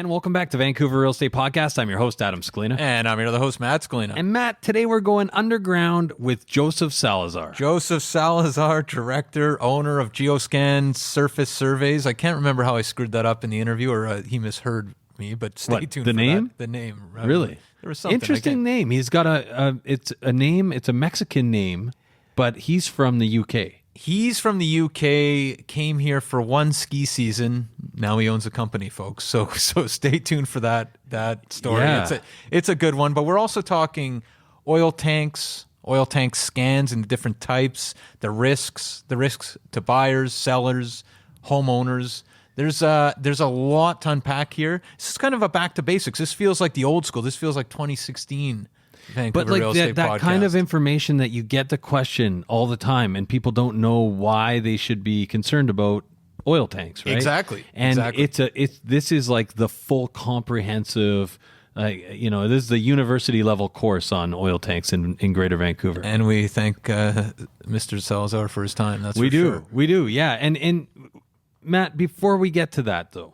and welcome back to Vancouver Real Estate Podcast. I'm your host, Adam Scalina. And I'm your other host, Matt Scalina. And Matt, today we're going underground with Joseph Salazar. Joseph Salazar, director, owner of GeoScan Surface Surveys. I can't remember how I screwed that up in the interview, or he misheard me, but stay tuned the for name? that. The name. Really? There was something. Interesting name. He's got it's a name, it's a Mexican name, but he's from the UK. He's from the UK, came here for one ski season. Now he owns a company, folks. So stay tuned for that story. Yeah. It's a good one. But we're also talking oil tank scans and different types, the risks to buyers, sellers, homeowners. There's a lot to unpack here. This is kind of a back to basics. This feels like the old school. This feels like 2016. Vancouver But like Real Estate that Podcast. kind of information that you get the question all the time, and people don't know why they should be concerned about oil tanks, right? Exactly. And exactly. this is like the full comprehensive, this is the university level course on oil tanks in Greater Vancouver. And we thank Mr. Salazar for his time. That's we for do, sure. we do, yeah. And Matt, before we get to that, though,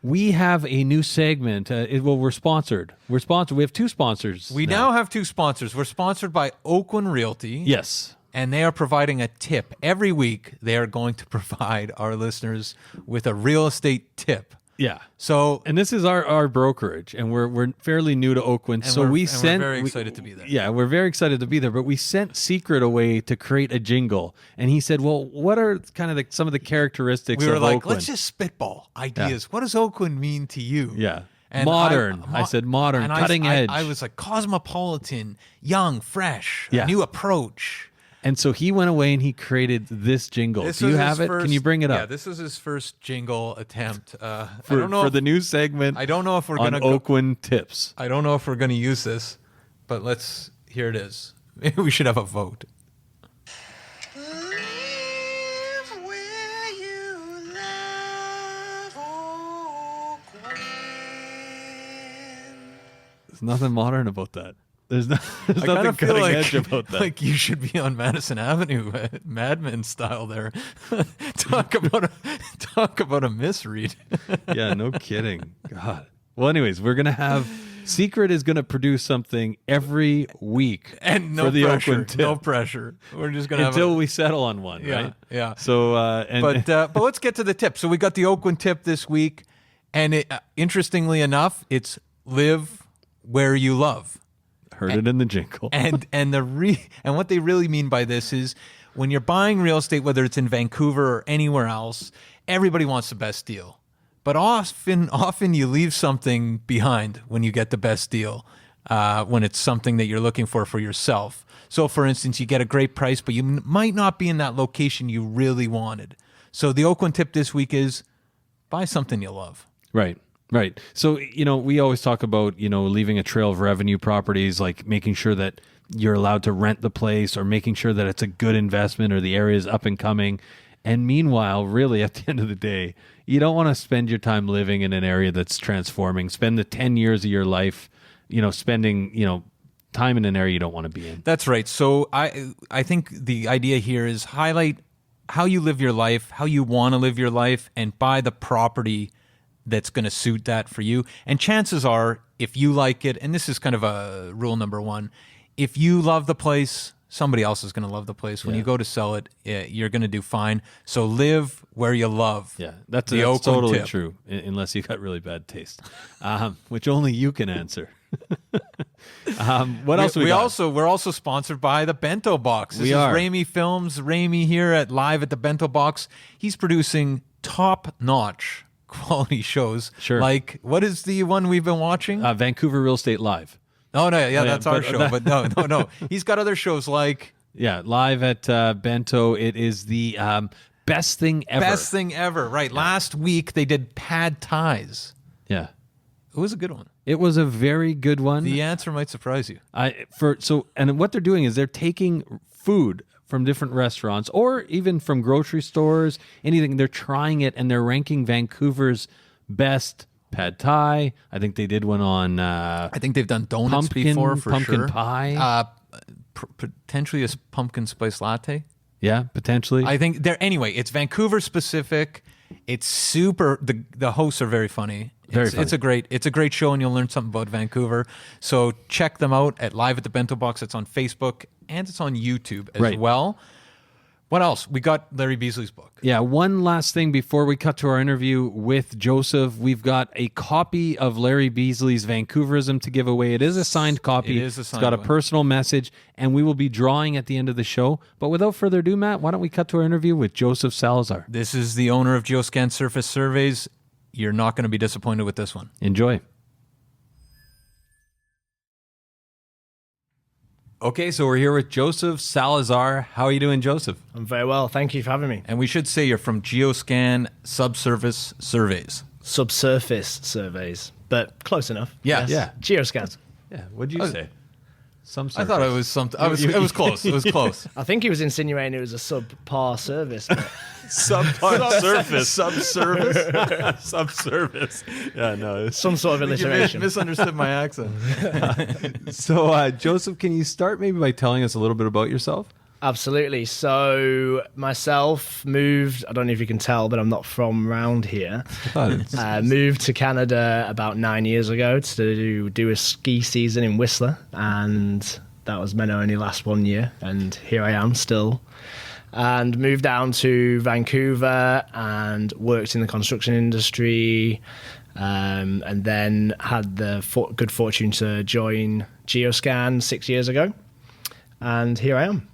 we have a new segment. We're sponsored. We have two sponsors. We now have two sponsors. We're sponsored by Oakland Realty. Yes. And they are providing a tip. Every week, they are going to provide our listeners with a real estate tip. Yeah. So, and this is our brokerage, and we're fairly new to Oakland, so we're very excited to be there. Yeah, we're very excited to be there. But we sent Secret away to create a jingle, and he said, "Well, what are kind of some of the characteristics?" We were of like, Oakland? let's just spitball ideas. Yeah. What does Oakland mean to you? Yeah. And modern. I said modern, cutting edge. I was like cosmopolitan, young, fresh, yeah. a new approach. And so he went away and he created this jingle. Do you have it? Can you bring it up? Yeah, this is his first jingle attempt. For the new segment. I don't know if we're going to Oakland tips. I don't know if we're going to use this, but here it is. Maybe we should have a vote. Live where you love, Oakland. There's nothing modern about that. There's nothing cutting edge about that. Like you should be on Madison Avenue, Mad Men style there. Talk about a misread. Yeah, no kidding. God. Well, anyways, we're gonna have Secret is gonna produce something every week, and no for the pressure. Oakland tip. No pressure. We're just gonna until we settle on one, yeah, right? Yeah. So, but let's get to the tip. So we got the Oakland tip this week, and interestingly enough, it's live where you love. Heard it in the jingle. And what they really mean by this is when you're buying real estate, whether it's in Vancouver or anywhere else, everybody wants the best deal. But often you leave something behind when you get the best deal, when it's something that you're looking for yourself. So, for instance, you get a great price, but you might not be in that location you really wanted. So the Oakland tip this week is buy something you love. Right. Right. So, we always talk about, leaving a trail of revenue properties, like making sure that you're allowed to rent the place or making sure that it's a good investment or the area is up and coming. And meanwhile, really, at the end of the day, you don't want to spend your time living in an area that's transforming. Spend the 10 years of your life, spending, time in an area you don't want to be in. That's right. So I think the idea here is highlight how you live your life, how you want to live your life, and buy the property that's going to suit that for you. And chances are, if you like it, and this is kind of a rule number one, if you love the place, somebody else is going to love the place. When you go to sell it, you're going to do fine. So live where you love. Yeah, that's totally true, unless you got really bad taste, which only you can answer. What else? We're also sponsored by the Bento Box. This is Ramey Films. Ramey here live at the Bento Box. He's producing top-notch quality shows. Sure. Like, what is the one we've been watching? Vancouver Real Estate Live. Oh, no, yeah, that's our show. But no. He's got other shows like... Yeah, live at Bento. It is the best thing ever. Best thing ever, right. Yeah. Last week, they did pad ties. Yeah. It was a good one. It was a very good one. The answer might surprise you. And what they're doing is they're taking food from different restaurants or even from grocery stores, anything. They're trying it and they're ranking Vancouver's best pad thai. I think they did one on... I think they've done donuts before, for pumpkin sure. Pie. Potentially a pumpkin spice latte. Yeah, potentially. I think anyway, it's Vancouver specific. It's super. The hosts are very funny. Very It's a great show, and you'll learn something about Vancouver. So check them out at Live at the Bento Box. It's on Facebook and it's on YouTube as well. What else? We got Larry Beasley's book. Yeah, one last thing before we cut to our interview with Joseph. We've got a copy of Larry Beasley's Vancouverism to give away. It is a signed copy. It is a signed It's got a one. personal message, and we will be drawing at the end of the show. But without further ado, Matt, why don't we cut to our interview with Joseph Salazar? This is the owner of GeoScan Surface Surveys. You're not going to be disappointed with this one. Enjoy. Okay, so we're here with Joseph Salazar. How are you doing, Joseph? I'm very well. Thank you for having me. And we should say you're from GeoScan Subsurface Surveys. Subsurface surveys, but close enough. Yes. Yeah. GeoScans. Yeah, what'd you say? Some I thought it was something. It was close. It was close. I think he was insinuating it was a subpar service. But Subsurface. Subsurface. Subsurface. Yeah, no. some sort of You alliteration. misunderstood my accent. So, Joseph, can you start maybe by telling us a little bit about yourself? Absolutely. So myself moved, I don't know if you can tell, but I'm not from around here. Moved to Canada about 9 years ago to do a ski season in Whistler. And that was meant to only last 1 year. And here I am still. And moved down to Vancouver and worked in the construction industry. And then had the good fortune to join GeoScan 6 years ago. And here I am.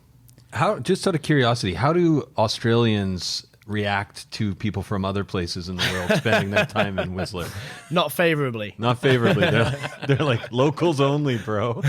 How, just out of curiosity, how do Australians react to people from other places in the world spending their time in Whistler? Not favorably. Not favorably. They're like locals only, bro.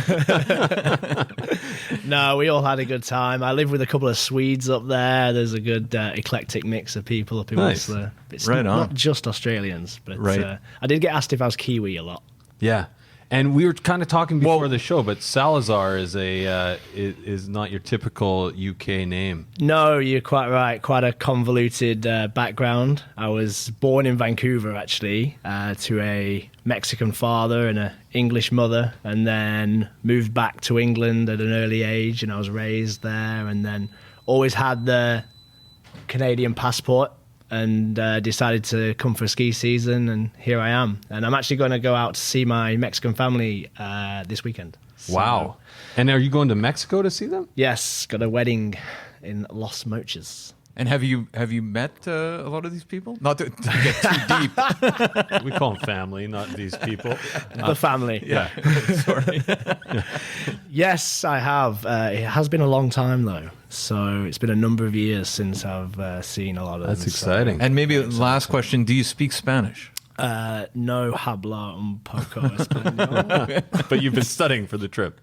No, we all had a good time. I live with a couple of Swedes up there. There's a good eclectic mix of people up in Nice. Whistler. It's Right not on. just Australians, but Right. I did get asked if I was Kiwi a lot. Yeah. And we were kind of talking before the show, but Salazar is is not your typical UK name. No, you're quite right. Quite a convoluted background. I was born in Vancouver, actually, to a Mexican father and an English mother, and then moved back to England at an early age, and I was raised there, and then always had the Canadian passport, and decided to come for a ski season, and here I am. And I'm actually going to go out to see my Mexican family this weekend. So, Wow. And are you going to Mexico to see them? Yes, got a wedding in Los Mochis. And have you met a lot of these people? Not to get too deep. We call them family, not these people. The family. Yeah. Sorry. Yes, I have. It has been a long time, though. So it's been a number of years since I've seen a lot of That's them. exciting. And maybe last question: do you speak Spanish? No habla un poco español. But you've been studying for the trip.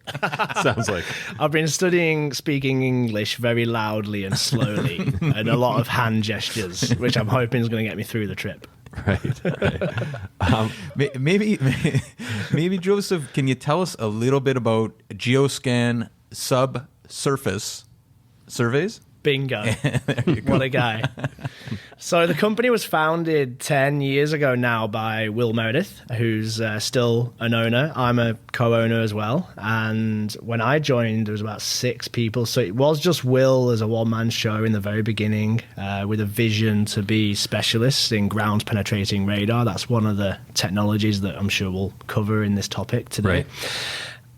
Sounds like. I've been speaking English very loudly and slowly, and a lot of hand gestures, which I'm hoping is going to get me through the trip. Right. Maybe Joseph, can you tell us a little bit about GeoScan Subsurface Surveys? Bingo. What a guy. So the company was founded 10 years ago now by Will Meredith, who's still an owner. I'm a co-owner as well. And when I joined, there was about 6 people. So it was just Will as a one-man show in the very beginning, with a vision to be specialists in ground penetrating radar. That's one of the technologies that I'm sure we'll cover in this topic today. Right.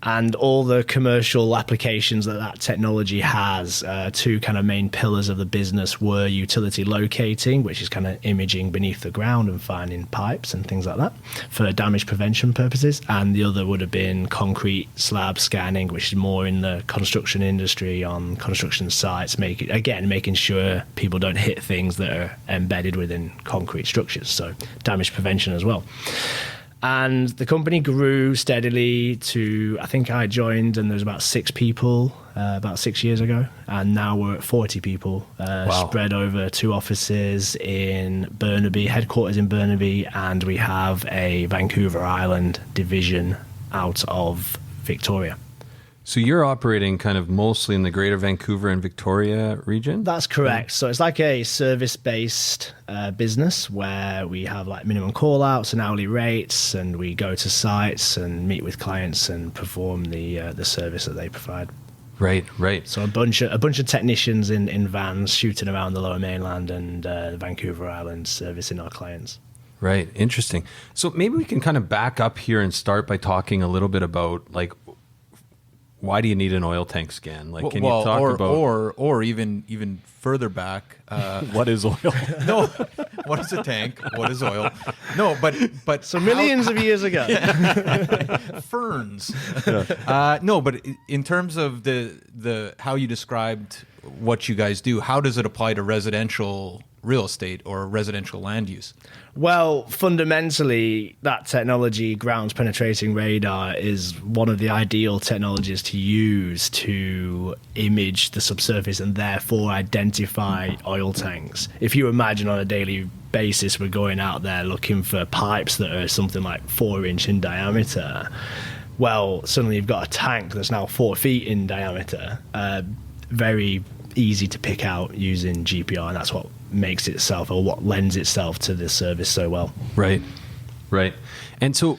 And all the commercial applications that technology has. 2 kind of main pillars of the business were utility locating, which is kind of imaging beneath the ground and finding pipes and things like that for damage prevention purposes. And the other would have been concrete slab scanning, which is more in the construction industry on construction sites, making sure people don't hit things that are embedded within concrete structures. So damage prevention as well. And the company grew steadily to, I think I joined and there was about 6 people about 6 years ago. And now we're at 40 people spread over 2 offices in Burnaby, headquarters in Burnaby, and we have a Vancouver Island division out of Victoria. So you're operating kind of mostly in the greater Vancouver and Victoria region? That's correct. So it's like a service-based business where we have like minimum call-outs and hourly rates, and we go to sites and meet with clients and perform the service that they provide. Right, right. So a bunch of technicians in vans shooting around the Lower Mainland and the Vancouver Island, servicing our clients. Right. Interesting. So maybe we can kind of back up here and start by talking a little bit about, like, why do you need an oil tank scan? Like, can you talk about or even further back? what is oil? No, what is a tank? What is oil? No, but So millions of years ago. ferns. No, but in terms of the how you described what you guys do, how does it apply to residential real estate or residential land use? Well, fundamentally, that technology, ground penetrating radar, is one of the ideal technologies to use to image the subsurface and therefore identify oil tanks. If you imagine on a daily basis, we're going out there looking for pipes that are something like 4-inch in diameter. Well, suddenly you've got a tank that's now 4 feet in diameter. Very easy to pick out using GPR, and that's what makes itself, or what lends itself to this service so well. Right, right. And so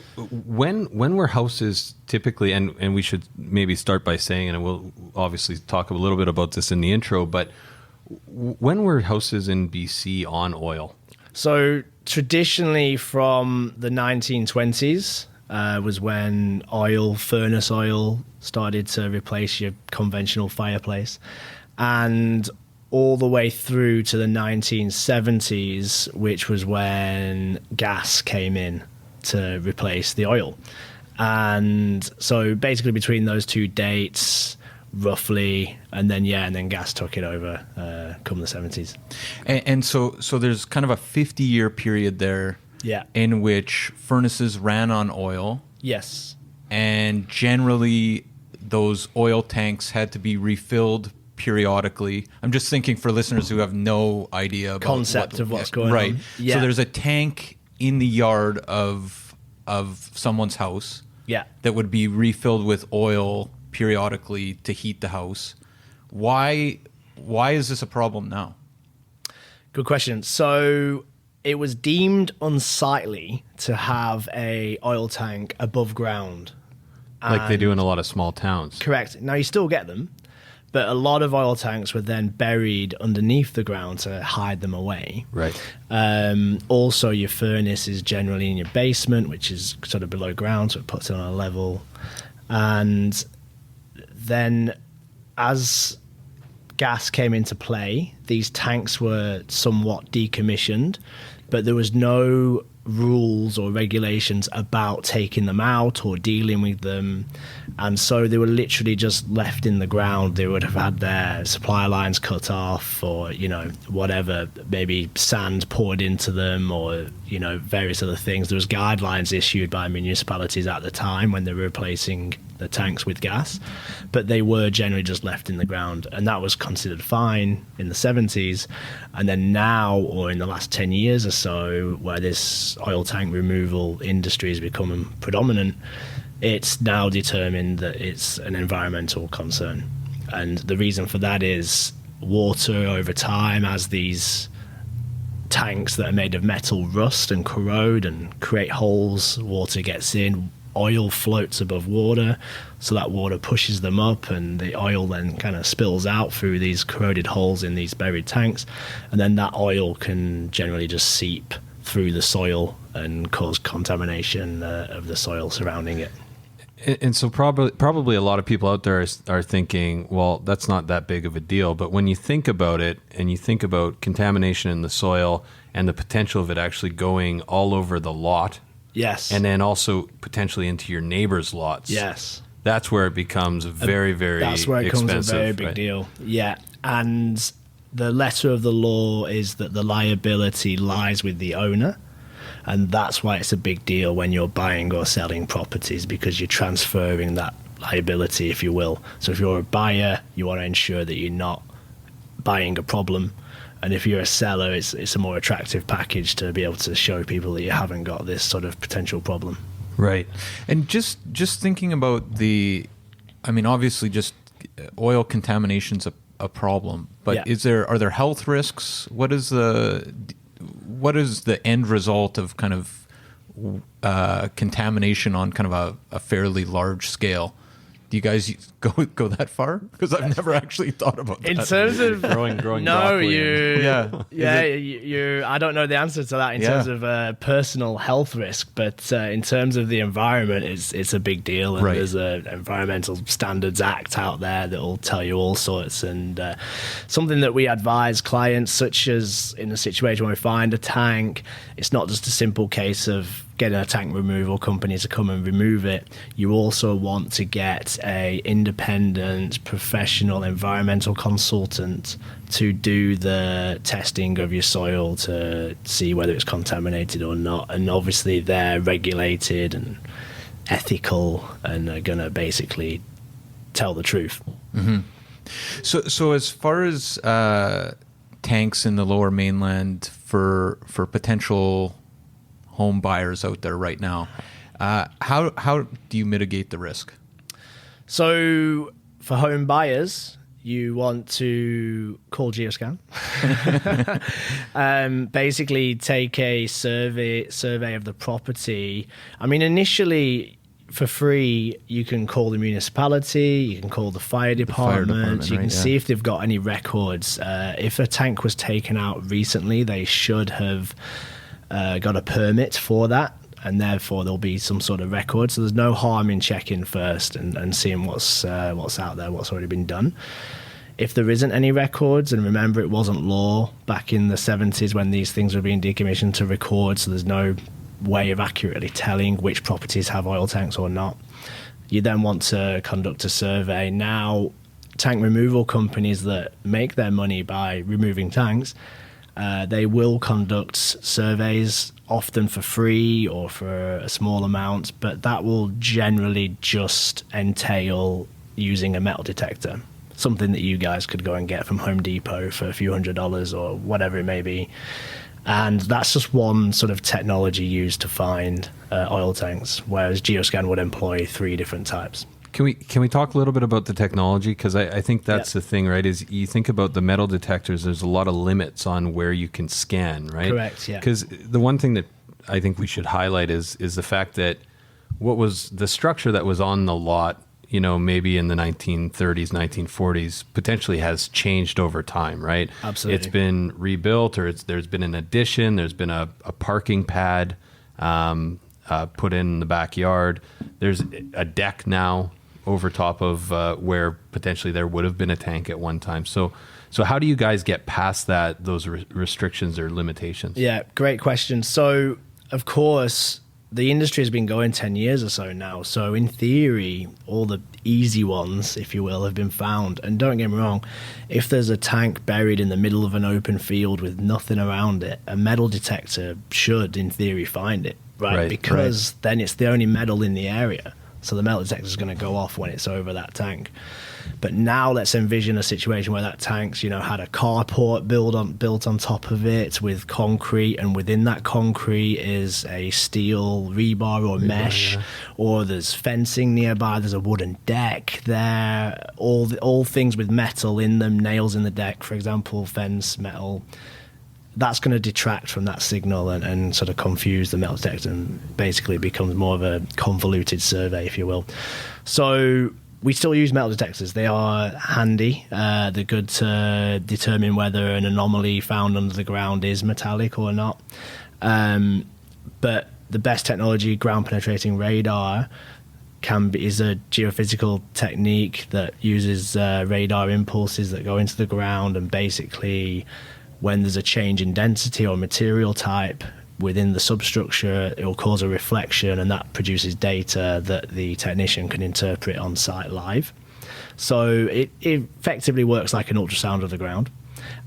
when were houses typically, and we should maybe start by saying, and we'll obviously talk a little bit about this in the intro, but when were houses in BC on oil? So traditionally from the 1920s was when furnace oil started to replace your conventional fireplace. And all the way through to the 1970s, which was when gas came in to replace the oil. And so basically between those two dates, roughly, and then gas took it over come the 70s. And so there's kind of a 50-year period there, Yeah. in which furnaces ran on oil, Yes. and generally those oil tanks had to be refilled periodically. I'm just thinking for listeners who have no idea about Concept of what's going right. on. Yeah. So there's a tank in the yard of someone's house, Yeah. that would be refilled with oil periodically to heat the house. Why is this a problem now? Good question. So it was deemed unsightly to have a oil tank above ground. Like they do in a lot of small towns. Correct. Now you still get them, but a lot of oil tanks were then buried underneath the ground to hide them away. Right. Also, your furnace is generally in your basement, which is sort of below ground, so it puts it on a level. And then as gas came into play, these tanks were somewhat decommissioned, but there was no rules or regulations about taking them out or dealing with them, and so they were literally just left in the ground. They would have had their supply lines cut off, or whatever, maybe sand poured into them, or various other things. There was guidelines issued by municipalities at the time when they were replacing the tanks with gas, but they were generally just left in the ground, and that was considered fine in the 70s. And then now, or in the last 10 years or so, where this oil tank removal industry is becoming predominant, it's now determined that it's an environmental concern. And the reason for that is water over time, as these tanks that are made of metal rust and corrode and create holes, water gets in, oil floats above water, so that water pushes them up, and the oil then kind of spills out through these corroded holes in these buried tanks, and then that oil can generally just seep through the soil and cause contamination of the soil surrounding it. And so probably a lot of people out there are thinking, well, that's not that big of a deal. But when you think about it, and you think about contamination in the soil and the potential of it actually going all over the lot, Yes. and then also potentially into your neighbor's lots. Yes. That's where it becomes very, very That's where it expensive. becomes a very big right? deal. Yeah. And the letter of the law is that the liability lies with the owner. And that's why it's a big deal when you're buying or selling properties, because you're transferring that liability, if you will. So if you're a buyer, you want to ensure that you're not buying a problem. And if you're a seller, it's a more attractive package to be able to show people that you haven't got this sort of potential problem. Right. And just thinking about obviously just oil contamination's a problem, but Yeah. are there health risks? What is the end result of kind of contamination on kind of a fairly large scale? Do you guys go that far? Because I've never actually thought about that. In terms of growing no, broccoli Yeah. you. I don't know the answer to that in terms of personal health risk, but in terms of the environment, it's a big deal. And Right. there's an Environmental Standards Act out there that will tell you all sorts. And something that we advise clients, such as in a situation where we find a tank, it's not just a simple case of getting a tank removal company to come and remove it. You also want to get a independent professional environmental consultant to do the testing of your soil to see whether it's contaminated or not. And obviously they're regulated and ethical and are going to basically tell the truth. So as far as tanks in the Lower Mainland for potential home buyers out there right now, how do you mitigate the risk? So for home buyers, you want to call GeoScan. Basically take a survey of the property. I mean, initially for free, you can call the municipality, you can call the fire department, you can see if they've got any records. If a tank was taken out recently, they should have got a permit for that, and therefore there'll be some sort of record. So there's no harm in checking first and seeing what's out there, what's already been done. If there isn't any records, and remember it wasn't law back in the 70s when these things were being decommissioned to record, so there's no way of accurately telling which properties have oil tanks or not. You then want to conduct a survey. Now, tank removal companies that make their money by removing tanks, they will conduct surveys, often for free or for a small amount, but that will generally just entail using a metal detector, something that you guys could go and get from Home Depot for a few $100s or whatever it may be. And that's just one sort of technology used to find oil tanks, whereas GeoScan would employ 3 different types. Can we talk a little bit about the technology? Because I think that's the thing, right? Is you think about the metal detectors, there's a lot of limits on where you can scan, right? Correct, yeah. Because the one thing that I think we should highlight is the fact that what was the structure that was on the lot, you know, maybe in the 1930s, 1940s, potentially has changed over time, right? Absolutely. It's been rebuilt, or there's been an addition, there's been a parking pad put in the backyard. There's a deck now over top of where potentially there would have been a tank at one time. So how do you guys get past those restrictions or limitations? Yeah, great question. So, of course, the industry has been going 10 years or so now. So, in theory, all the easy ones, if you will, have been found. And don't get me wrong, if there's a tank buried in the middle of an open field with nothing around it, a metal detector should, in theory, find it, right? Because then it's the only metal in the area. So the metal detector is going to go off when it's over that tank. But now let's envision a situation where that tank's, had a carport built on top of it with concrete, and within that concrete is a steel rebar or mesh, or there's fencing nearby, there's a wooden deck there, all things with metal in them, nails in the deck, for example, fence, metal. That's going to detract from that signal and sort of confuse the metal detector, and basically becomes more of a convoluted survey, if you will. So we still use metal detectors. They are handy. They're good to determine whether an anomaly found under the ground is metallic or not. But the best technology, ground penetrating radar, is a geophysical technique that uses radar impulses that go into the ground, and basically when there's a change in density or material type within the substructure, it will cause a reflection, and that produces data that the technician can interpret on site live. So it effectively works like an ultrasound of the ground,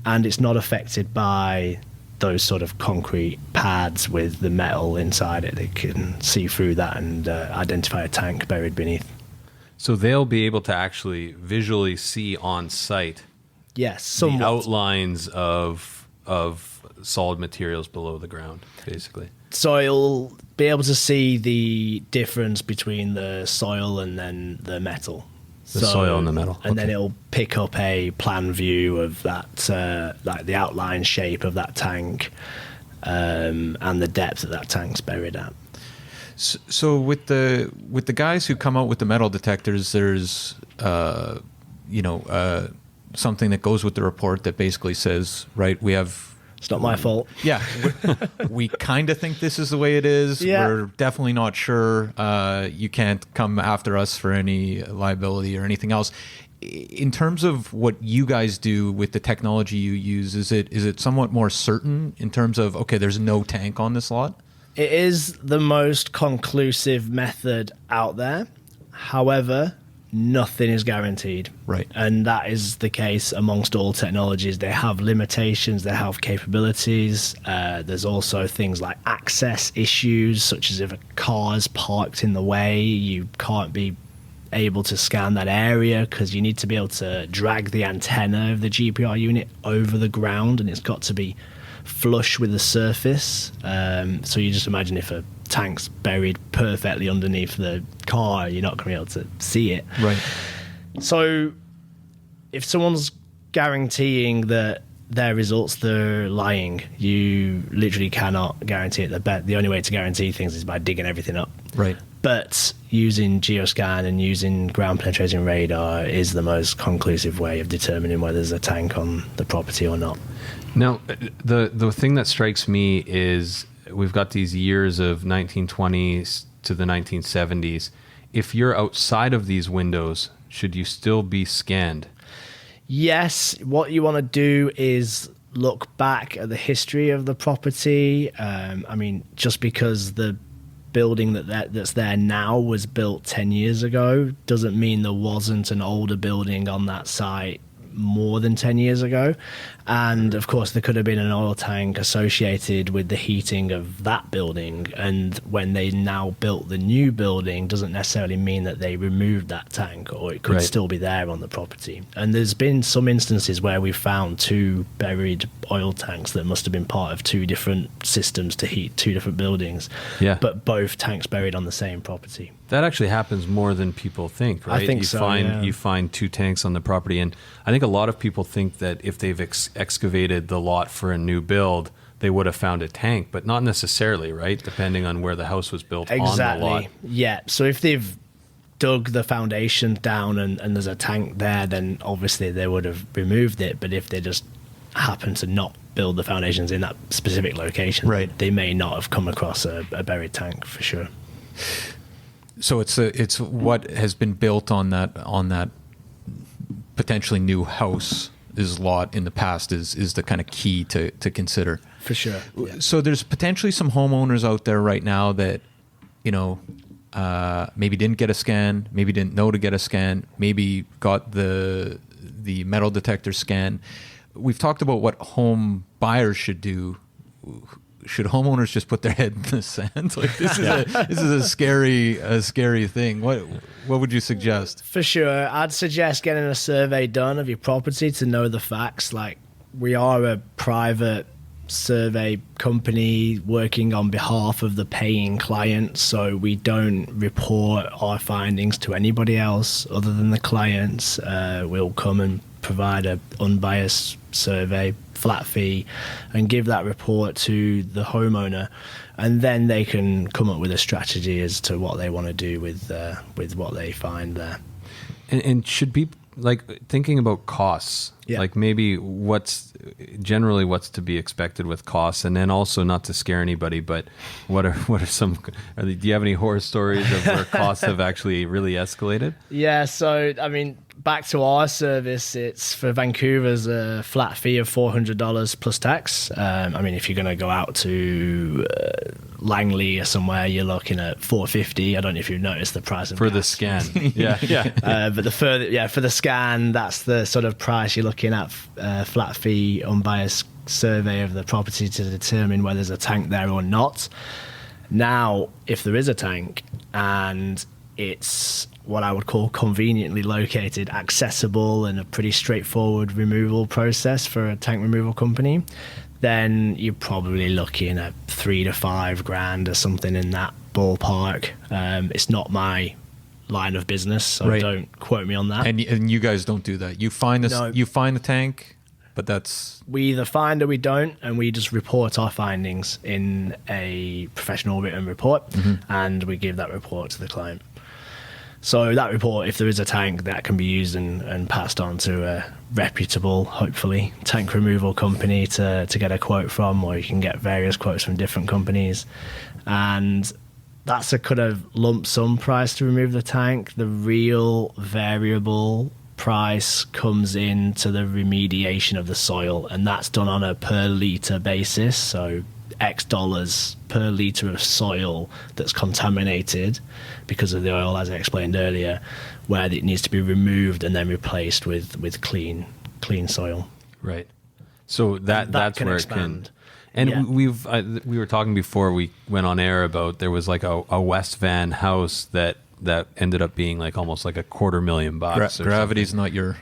and it's not affected by those sort of concrete pads with the metal inside it. They can see through that and identify a tank buried beneath. So they'll be able to actually visually see on site somewhat. the outlines of solid materials below the ground, basically. So it'll be able to see the difference between the soil and then the metal. The soil and the metal. And then it'll pick up a plan view of that, like the outline shape of that tank, and the depth that tank's buried at. So with the guys who come out with the metal detectors, there's something that goes with the report that basically says, right, we have. It's not my fault. Yeah, we kind of think this is the way it is. Yeah. We're definitely not sure. You can't come after us for any liability or anything else. In terms of what you guys do with the technology you use, is it somewhat more certain in terms of, okay, there's no tank on this lot? It is the most conclusive method out there. However, nothing is guaranteed. Right. And that is the case amongst all technologies. They have limitations, they have capabilities. There's also things like access issues, such as if a car is parked in the way, you can't be able to scan that area because you need to be able to drag the antenna of the GPR unit over the ground, and it's got to be flush with the surface. So you just imagine if a tank's buried perfectly underneath the car, you're not going to be able to see it. Right. So if someone's guaranteeing that their results, they're lying. You literally cannot guarantee it. The only way to guarantee things is by digging everything up. Right. But using GeoScan and using ground penetrating radar is the most conclusive way of determining whether there's a tank on the property or not. Now, the thing that strikes me is we've got these years of 1920s to the 1970s. If you're outside of these windows, should you still be scanned? Yes, what you want to do is look back at the history of the property. Just because the building that's there now was built 10 years ago doesn't mean there wasn't an older building on that site more than 10 years ago. And of course there could have been an oil tank associated with the heating of that building, and when they now built the new building doesn't necessarily mean that they removed that tank, or it could still be there on the property. And there's been some instances where we've found two buried oil tanks that must have been part of two different systems to heat two different buildings, but both tanks buried on the same property. That actually happens more than people think, right? I think so, yeah. You find two tanks on the property, and I think a lot of people think that if they've excavated the lot for a new build, they would have found a tank, but not necessarily, right? Depending on where the house was built on the lot. Yeah, so if they've dug the foundation down and there's a tank there, then obviously they would have removed it. But if they just happen to not build the foundations in that specific location, they may not have come across a buried tank for sure. So it's what has been built on that potentially new house is lot in the past is the kind of key to consider. For sure. Yeah. So there's potentially some homeowners out there right now that, maybe didn't get a scan, maybe didn't know to get a scan, maybe got the metal detector scan. We've talked about what home buyers should do. Should homeowners just put their head in the sand? Like this is a scary thing. What would you suggest? For sure, I'd suggest getting a survey done of your property to know the facts. Like, we are a private survey company working on behalf of the paying client, so we don't report our findings to anybody else other than the clients. We'll come and provide an unbiased survey, flat fee, and give that report to the homeowner, and then they can come up with a strategy as to what they want to do with what they find there. And should be like thinking about costs, like maybe what's to be expected with costs, and then also not to scare anybody, but what are some? Do you have any horror stories of where costs have actually really escalated? Yeah, so I mean, back to our service, it's for Vancouver's a flat fee of $400 plus tax. If you're going to go out to Langley or somewhere, you're looking at $450. I don't know if you've noticed the price of for gas. the scan. But for the scan, that's the sort of price you're looking at. Flat fee, unbiased survey of the property to determine whether there's a tank there or not. Now, if there is a tank and it's what I would call conveniently located, accessible, and a pretty straightforward removal process for a tank removal company, then you're probably looking at $3,000 to $5,000 or something in that ballpark. It's not my line of business, so don't quote me on that. And you guys don't do that. You find the tank, but that's We either find or we don't, and we just report our findings in a professional written report, and we give that report to the client. So that report, if there is a tank, that can be used and passed on to a reputable, hopefully, tank removal company to get a quote from, or you can get various quotes from different companies. And that's a kind of lump sum price to remove the tank. The real variable price comes into the remediation of the soil, and that's done on a per litre basis. So X dollars per litre of soil that's contaminated because of the oil, as I explained earlier, where it needs to be removed and then replaced with clean soil. Right. So that's can where expand. it can. And Yeah. we were talking before we went on air about there was like a West Van house that ended up being like almost like $250,000. gravity's not your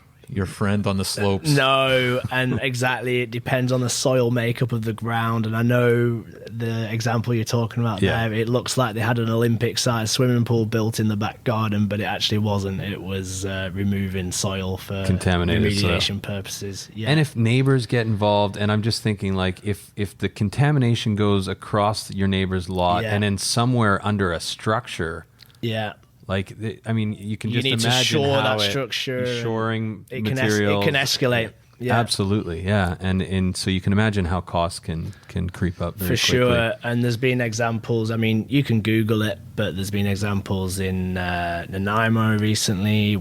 friend on the slopes. No, and exactly, it depends on the soil makeup of the ground. And I know the example you're talking about there, it looks like they had an Olympic-sized swimming pool built in the back garden, but it actually wasn't. It was removing soil for Contaminated remediation soil. purposes. Yeah. And if neighbors get involved, and I'm just thinking like if the contamination goes across your neighbor's lot and then somewhere under a structure, like, I mean, you can just need to imagine shore how that structure. shoring It material. can escalate. Yeah. Absolutely, yeah, and so you can imagine how costs can creep up very For quickly. sure. And there's been examples. I mean, you can Google it, but there's been examples in Nanaimo recently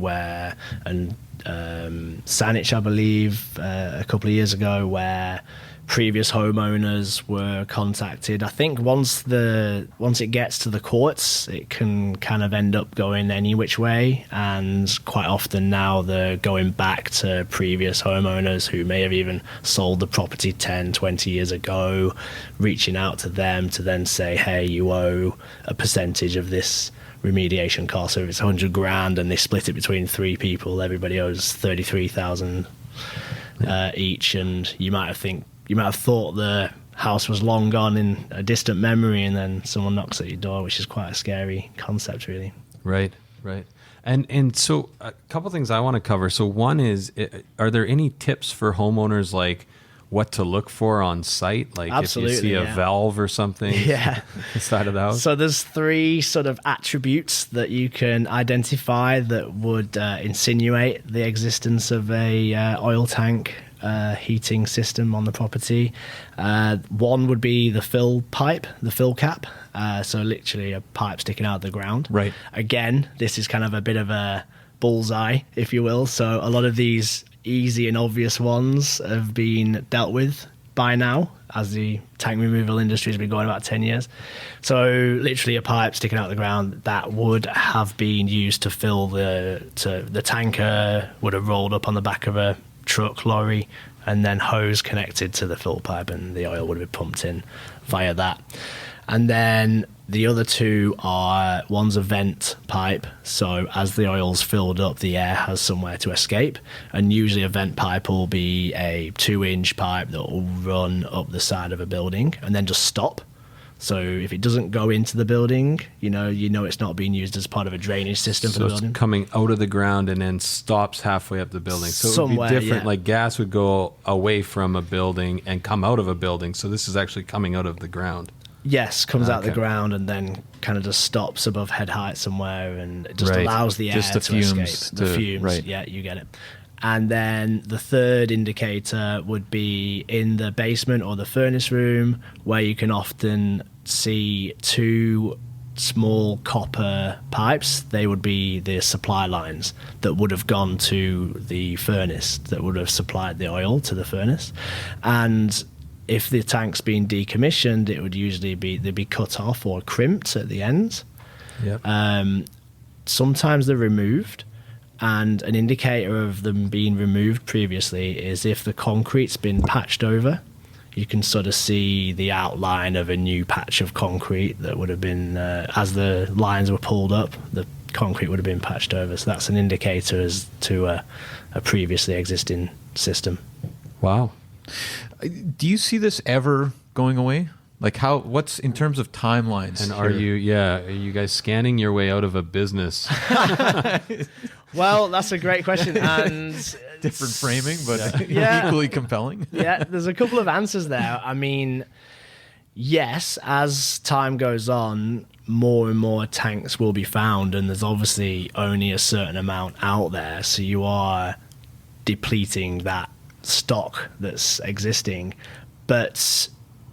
and Saanich, I believe, a couple of years ago, where previous homeowners were contacted. I think once it gets to the courts, it can kind of end up going any which way, and quite often now they're going back to previous homeowners who may have even sold the property 10, 20 years ago, reaching out to them to then say, hey, you owe a percentage of this remediation cost. So if it's $100,000 and they split it between 3 people, everybody owes $33,000 each, and you might have thought the house was long gone in a distant memory, and then someone knocks at your door, which is quite a scary concept, really. Right. And so a couple things I want to cover. So one is, are there any tips for homeowners, like what to look for on site? Like Absolutely, if you see a valve or something inside of the house? So there's 3 sort of attributes that you can identify that would insinuate the existence of a oil tank heating system on the property. One would be the fill pipe, the fill cap. So literally a pipe sticking out of the ground. Right. Again, this is kind of a bit of a bullseye, if you will. So a lot of these easy and obvious ones have been dealt with by now, as the tank removal industry has been going about 10 years. So literally a pipe sticking out of the ground that would have been used to fill the tanker, would have rolled up on the back of a truck, lorry, and then hose connected to the fill pipe, and the oil would have been pumped in via that. And then the other 2 are, one's a vent pipe, so as the oil's filled up, the air has somewhere to escape, and usually a vent pipe will be a 2-inch pipe that will run up the side of a building and then just stop. So if it doesn't go into the building, you know it's not being used as part of a drainage system for the building. It's coming out of the ground and then stops halfway up the building. So it would be Somewhere, different. yeah. Like gas would go away from a building and come out of a building. So this is actually coming out of the ground. Yes, comes out the Okay. ground and then kind of just stops above head height somewhere, and it just Right. allows the air Just the to fumes escape. The to- fumes, right. yeah, you get it. And then the third indicator would be in the basement or the furnace room, where you can often see 2 small copper pipes. They would be the supply lines that would have gone to the furnace, that would have supplied the oil to the furnace. And if the tank's been decommissioned, it would usually they'd be cut off or crimped at the ends. Yep. Sometimes they're removed, and an indicator of them being removed previously is if the concrete's been patched over. You can sort of see the outline of a new patch of concrete that would have been, as the lines were pulled up, the concrete would have been patched over. So that's an indicator as to a previously existing system. Wow. Do you see this ever going away? Like what's in terms of timelines? And are you guys scanning your way out of a business? Well, that's a great question. And different framing, but Yeah. equally compelling? yeah, there's a couple of answers there. I mean, yes, as time goes on, more and more tanks will be found, and there's obviously only a certain amount out there, so you are depleting that stock that's existing. But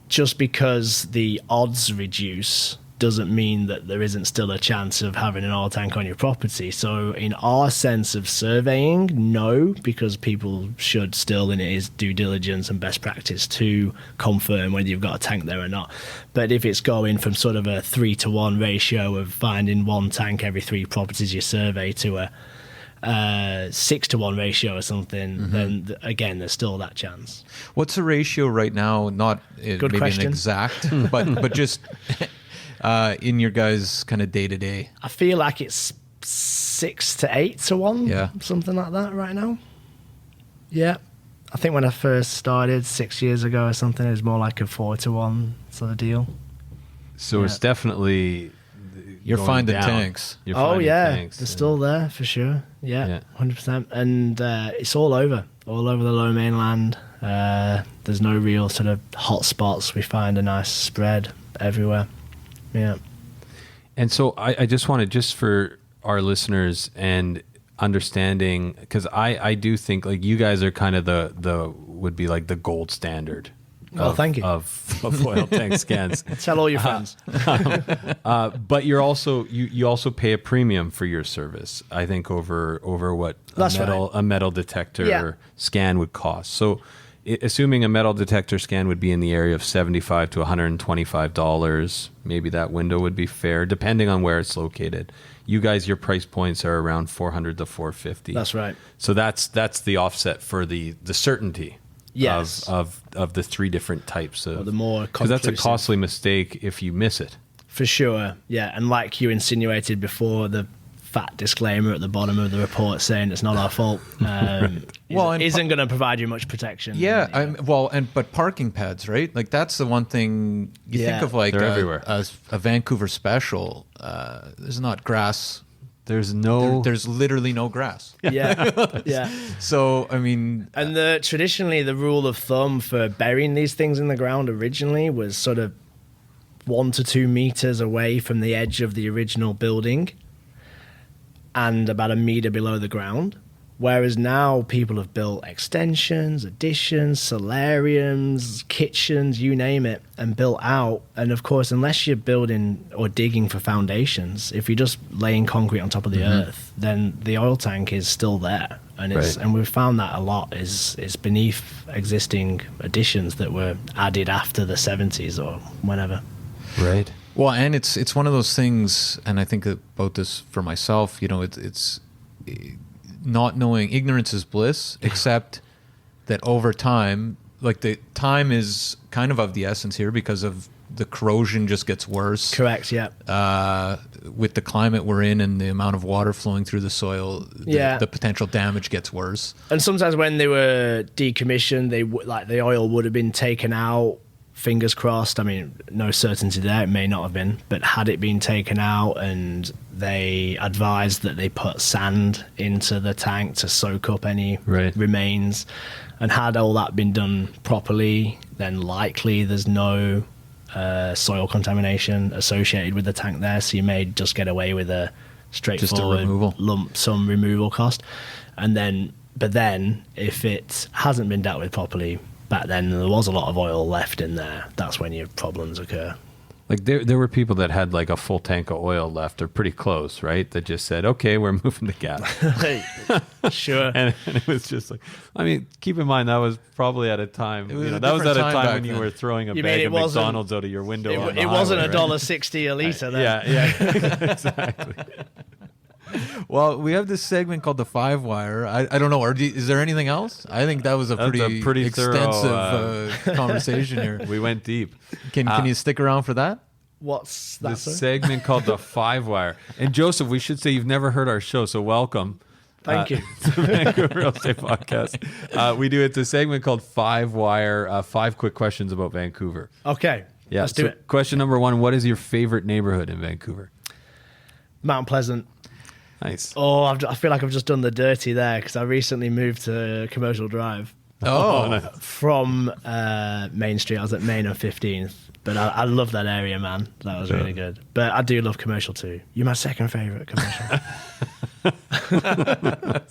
just because the odds reduce doesn't mean that there isn't still a chance of having an oil tank on your property. So in our sense of surveying, no, because people should still, and it is due diligence and best practice to confirm whether you've got a tank there or not. But if it's going from sort of a 3-to-1 ratio of finding one tank every 3 properties you survey to a 6-to-1 ratio or something, then again, there's still that chance. What's the ratio right now? Not maybe question. an exact, but just in your guys' kind of day to day. I feel like it's 6 to 8 to 1, Yeah. something like that right now. Yeah. I think when I first started 6 years ago or something, it was more like a 4 to 1 sort of deal. So it's definitely You're going finding down. tanks. You're Oh finding yeah, tanks, they're and- still there for sure. Yeah, Yeah. 100%. And it's all over the low mainland. There's no real sort of hot spots. We find a nice spread everywhere. Yeah. And so I just wanted, just for our listeners and understanding, because I do think like you guys are kind of the would be like the gold standard. Oh, thank you. Of oil tank scans. Tell all your friends. But you're also you also pay a premium for your service. I think over what That's a metal detector Yeah. scan would cost. So assuming a metal detector scan would be in the area of $75 to $125, maybe that window would be fair, depending on where it's located. You guys, your price points are around $400 to $450. That's right. So that's the offset for the certainty. Yes. Of the 3 different types of, the more because that's a conclusive. costly mistake if you miss it. For sure, yeah. And like you insinuated before, the fat disclaimer at the bottom of the report saying it's not our fault isn't going to provide you much protection. Yeah, but parking pads, right? Like that's the one thing you think of, like They're everywhere. a Vancouver special. There's not grass. There's no. There's literally no grass. Yeah, yeah. So I mean, And traditionally, the rule of thumb for burying these things in the ground originally was sort of 1 to 2 meters away from the edge of the original building and about a meter below the ground. Whereas now people have built extensions, additions, solariums, kitchens, you name it, and built out. And of course, unless you're building or digging for foundations, if you're just laying concrete on top of the earth, then the oil tank is still there. And Right. and we've found that a lot is beneath existing additions that were added after the 70s or whenever. Right. well, and it's one of those things, and I think about this for myself. You know, it's not knowing. Ignorance is bliss, except that over time, like the time is kind of the essence here because of the corrosion just gets worse. Correct, yeah. With the climate we're in and the amount of water flowing through the soil, the potential damage gets worse. And sometimes when they were decommissioned, like the oil would have been taken out. Fingers crossed. I mean, no certainty there. It may not have been, but had it been taken out, and they advised that they put sand into the tank to soak up any remains, and had all that been done properly, then likely there's no soil contamination associated with the tank there. So you may just get away with a straightforward lump sum removal cost, but then if it hasn't been dealt with properly. Back then, there was a lot of oil left in there. That's when your problems occur. Like there were people that had like a full tank of oil left, or pretty close, right? That just said, "Okay, we're moving the gas." Sure. and it was just like, I mean, keep in mind that was probably at a time. It was that was at a time when then. you were throwing a You bag mean of it wasn't- McDonald's out of your window. on the It wasn't highway, $1.60 a liter. Then. Yeah, exactly. Well, we have this segment called the 5-Wire. I don't know. Is there anything else? I think that was a pretty extensive conversation here. We went deep. Can you stick around for that? What's that? This Sorry? segment called the 5-Wire. And Joseph, we should say you've never heard our show, so welcome. Thank you. To the Vancouver Real Estate Podcast. It's a segment called 5-Wire, 5 quick questions about Vancouver. Okay. Yeah. Let's do it. Question number 1: what is your favorite neighborhood in Vancouver? Mount Pleasant. Nice. Oh, I feel like I've just done the dirty there because I recently moved to Commercial Drive from Main Street. I was at Main and 15th. But I love that area, man. That was really good. But I do love Commercial too. You're my second favourite Commercial.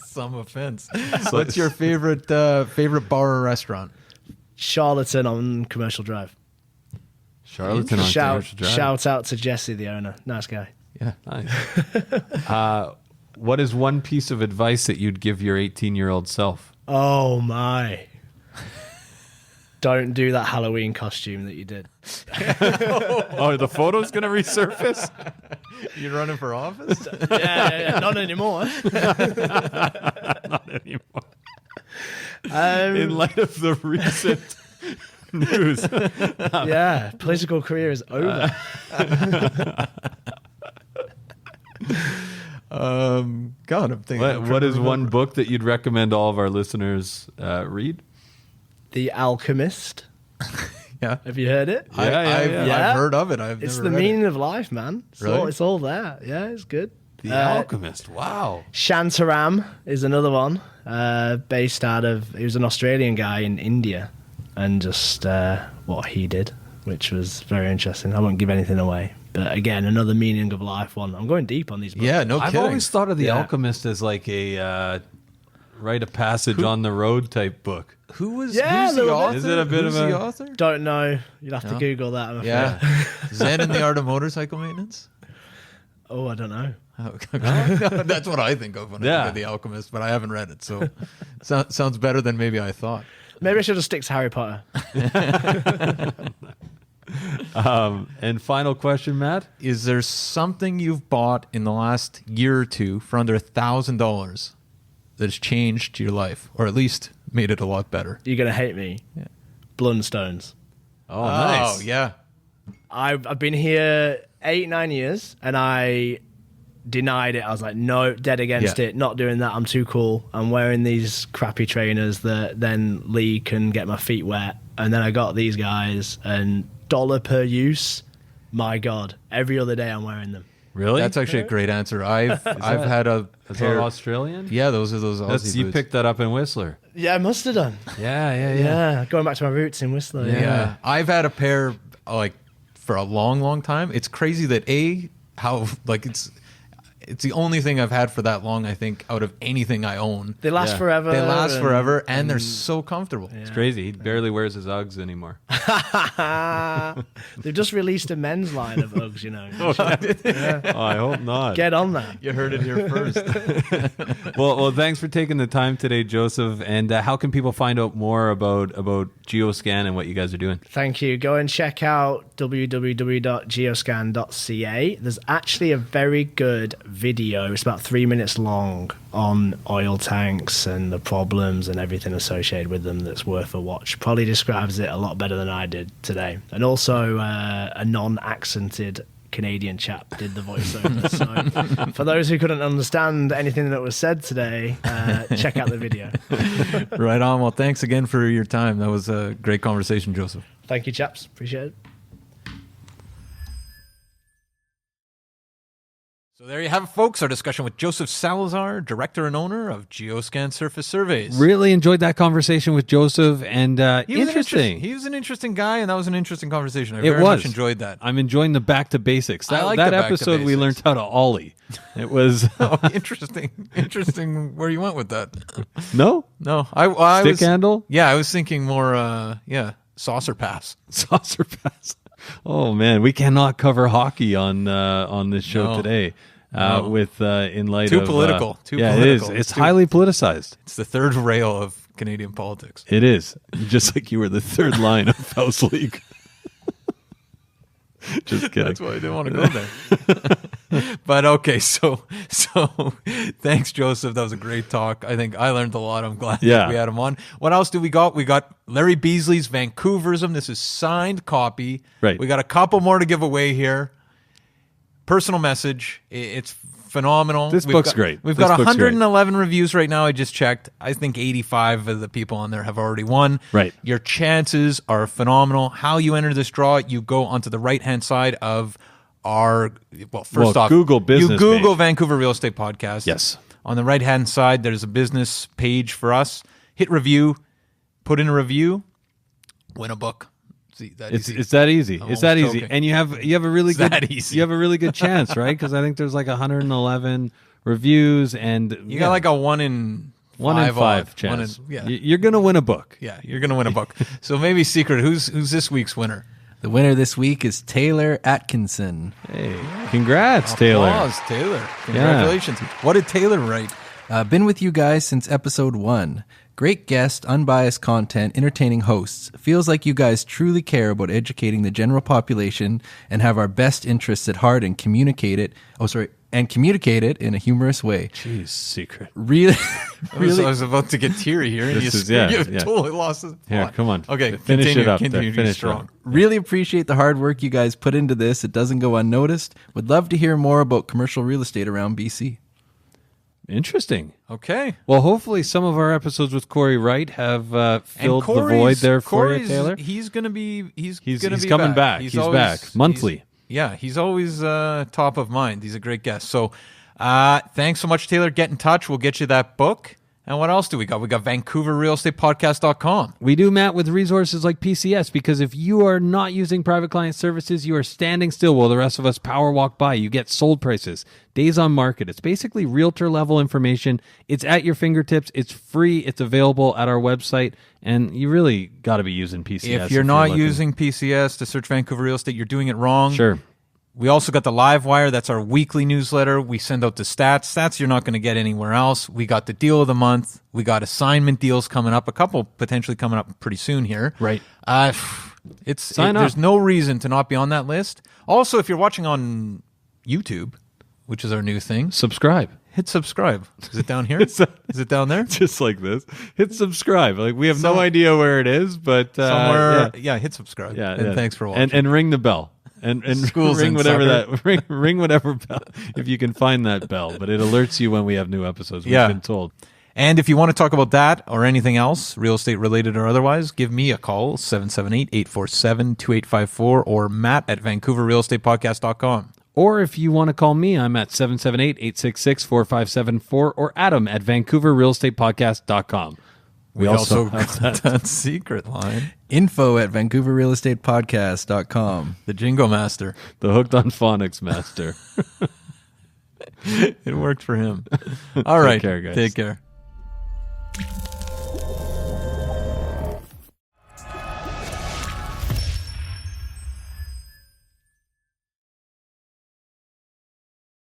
Some offense. What's your favorite bar or restaurant? Charlatan on Commercial Drive. Charlatan on Commercial Drive. Shout out to Jesse, the owner. Nice guy. Yeah. Nice. What is one piece of advice that you'd give your 18-year-old self? Oh, my. Don't do that Halloween costume that you did. Oh, the photo's going to resurface? You're running for office? Yeah. Not anymore. Not anymore. In light of the recent news. Yeah, political career is over. God, I'm thinking. What is one book that you'd recommend all of our listeners read? The Alchemist. Yeah. Have you heard it? I've heard of it. It's never the read meaning of life, man. Really? It's all there. Yeah, it's good. The Alchemist. Wow. Shantaram is another one, based out of, he was an Australian guy in India, and just what he did, which was very interesting. I won't give anything away. But again, another meaning of life one. I'm going deep on these books. Yeah, no I've kidding. always thought of The Yeah. Alchemist as like a rite of passage on the road type book. Who's Yeah, who's a the little bit. author? Is it a bit Who's of a- the author? Don't know. You'd have to Google that, I'm afraid. Yeah. Zen and the Art of Motorcycle Maintenance? Oh, I don't know. Oh, that's what I think of when I think of The Alchemist, but I haven't read it, so sounds better than maybe I thought. Maybe I should have stick to Harry Potter. And final question, Matt. Is there something you've bought in the last year or two for under $1,000 that has changed your life, or at least made it a lot better? You're going to hate me. Yeah. Blundstones. Oh, nice. Oh, yeah. I've been here 8-9 years, and I denied it. I was like, no, dead against it. Not doing that. I'm too cool. I'm wearing these crappy trainers that then leak and get my feet wet. And then I got these guys, and $1 per use. My God, every other day I'm wearing them. Really? That's actually a great answer. I've had a Is pair. that Australian? Yeah, those are those Aussie You boots. picked that up in Whistler. Yeah, I must have done. Yeah. Yeah, going back to my roots in Whistler. Yeah. I've had a pair like for a long, long time. It's crazy that it's the only thing I've had for that long, I think, out of anything I own. They last forever. They last forever, and they're so comfortable. It's crazy. He barely wears his Uggs anymore. They've just released a men's line of Uggs, you know. Oh, I hope not. Get on that. You heard it here first. Well, thanks for taking the time today, Joseph. And how can people find out more about GeoScan and what you guys are doing? Thank you. Go and check out www.geoscan.ca. There's actually a very good video. It's about 3 minutes long on oil tanks and the problems and everything associated with them that's worth a watch. Probably describes it a lot better than I did today. And also a non-accented Canadian chap did the voiceover. So for those who couldn't understand anything that was said today, check out the video. Right on. Well, thanks again for your time. That was a great conversation, Joseph. Thank you, chaps. Appreciate it. So there you have it, folks. Our discussion with Joseph Salazar, director and owner of GeoScan Surface Surveys. Really enjoyed that conversation with Joseph, and interesting. He was an interesting guy, and that was an interesting conversation. I It very was. much enjoyed that. I'm enjoying the back to basics. I like that the back to episode we basics. learned how to ollie. It was Oh, interesting where you went with that. no No, I stick was, handle, Yeah, I was thinking more, saucer pass. saucer pass. Oh man, we cannot cover hockey on this show No. today. No. With in light Too of political. Too yeah, political. it is. It's Too- highly politicized. It's the third rail of Canadian politics. It is just like you were the third line of House League. Just kidding. That's why I didn't want to go there. But okay, so thanks, Joseph. That was a great talk. I think I learned a lot. I'm glad Yeah. that we had him on. What else do we got? We got Larry Beasley's Vancouverism. This is signed copy. Right. We got a couple more to give away here. Personal message. It's phenomenal. This book's great. We've This got book's 111 reviews right now. I just checked. I think 85 of the people on there have already won. Right. Your chances are phenomenal. How you enter this draw, you go onto the right-hand side of our, first off, Google business You Google page. Vancouver Real Estate Podcast. Yes. On the right-hand side, there's a business page for us. Hit review, put in a review, win a book. See, that It's easy. it's that easy. I'm It's that almost easy, joking. and you have a really It's good that easy. you have a really good chance, right? Because I think there's like 111 reviews, and You got like a 1 in 1 in 5 odd. chance. Yeah. You're gonna win a book. Yeah, you're gonna win a book. So maybe secret. Who's this week's winner? The winner this week is Taylor Atkinson. Hey, congrats, Taylor. Applause, Taylor. Congratulations. What did Taylor write? Been with you guys since episode 1. Great guest, unbiased content, entertaining hosts. Feels like you guys truly care about educating the general population and have our best interests at heart and communicate it. Communicate it in a humorous way. Jeez, secret. Really, I was about to get teary here, and This you, is- yeah, you yeah. totally lost the Here, plot. come on. Okay, Finish continue, it up there. Continue to be Finish it strong. up. really appreciate the hard work you guys put into this. It doesn't go unnoticed. Would love to hear more about commercial real estate around BC. Interesting. Okay. Well, hopefully some of our episodes with Corey Wright have filled the void there for you, Corey's- Taylor. He's gonna be. He's gonna he's be coming back. He's back. Monthly. He's always top of mind. He's a great guest. So, thanks so much, Taylor. Get in touch. We'll get you that book. And what else do we got? We got VancouverRealEstatePodcast.com. We do, Matt, with resources like PCS, because if you are not using private client services, you are standing still while the rest of us power walk by. You get sold prices, days on market. It's basically realtor level information. It's at your fingertips. It's free. It's available at our website. And you really got to be using PCS. If you're not looking. using PCS to search Vancouver Real Estate, you're doing it wrong. Sure. We also got the Live Wire. That's our weekly newsletter. We send out the stats. Stats you're not going to get anywhere else. We got the deal of the month. We got assignment deals coming up. A couple potentially coming up pretty soon here. Right. Sign up. There's no reason to not be on that list. Also, if you're watching on YouTube, which is our new thing, Subscribe. hit subscribe. Is it down here? Is it down there? Just like this. Hit subscribe. Like we have no Some- idea where it is, but Somewhere. Yeah, hit subscribe. Yeah. And yeah. thanks for watching. And ring the bell. And Schools ring in whatever soccer. that ring whatever bell if you can find that bell. But it alerts you when we have new episodes. We've Yeah. been told. And if you want to talk about that or anything else, real estate related or otherwise, give me a call, 778-847-2854 or Matt at VancouverRealEstatePodcast.com. Or if you want to call me, I'm at 778-866-4574 or Adam at VancouverRealEstatePodcast.com. We also have got that secret line. Info at VancouverRealEstatePodcast.com. The Jingo Master. The Hooked on Phonics master. It worked for him. All right. care, guys. Take care.